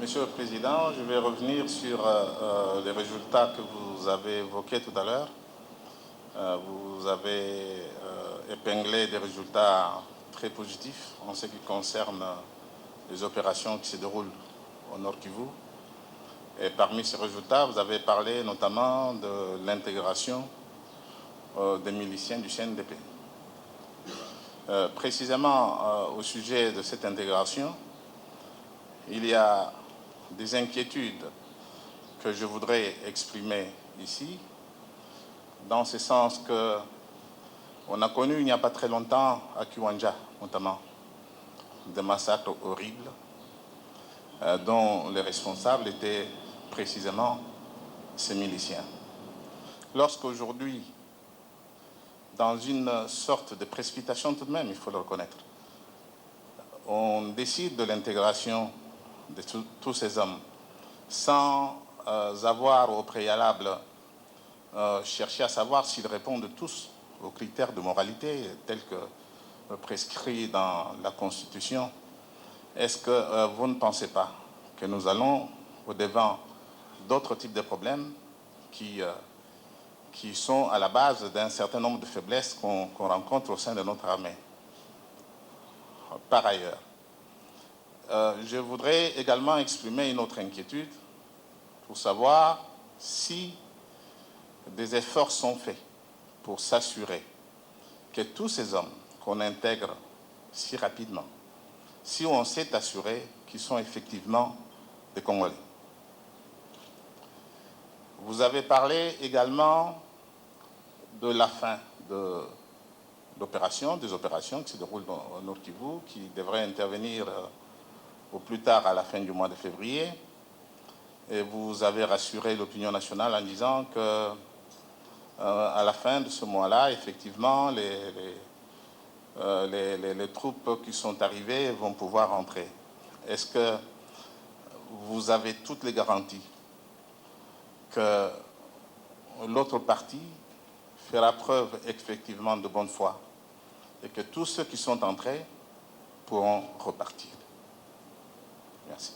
Monsieur le Président, je vais revenir sur les résultats que vous avez évoqués tout à l'heure. Vous avez épinglé des résultats très positifs en ce qui concerne les opérations qui se déroulent au Nord Kivu. Et parmi ces résultats, vous avez parlé notamment de l'intégration des miliciens du CNDP. Précisément au sujet de cette intégration, il y a des inquiétudes que je voudrais exprimer ici, dans ce sens que on a connu il n'y a pas très longtemps à Kiwanja, notamment, des massacres horribles dont les responsables étaient précisément ces miliciens. Lorsqu'aujourd'hui, dans une sorte de précipitation tout de même, il faut le reconnaître, on décide de l'intégration de tous ces hommes sans avoir au préalable cherché à savoir s'ils répondent tous aux critères de moralité tels que prescrits dans la Constitution. Est-ce que vous ne pensez pas que nous allons au-devant d'autres types de problèmes qui sont à la base d'un certain nombre de faiblesses qu'on rencontre au sein de notre armée? Par ailleurs, je voudrais également exprimer une autre inquiétude pour savoir si des efforts sont faits pour s'assurer que tous ces hommes qu'on intègre si rapidement, si on s'est assuré qu'ils sont effectivement des Congolais. Vous avez parlé également de la fin des opérations qui se déroulent au Nord Kivu, qui devraient intervenir au plus tard à la fin du mois de février. Et vous avez rassuré l'opinion nationale en disant que à la fin de ce mois-là, effectivement, les troupes qui sont arrivées vont pouvoir entrer. Est-ce que vous avez toutes les garanties que l'autre partie fera preuve effectivement de bonne foi et que tous ceux qui sont entrés pourront repartir? Merci.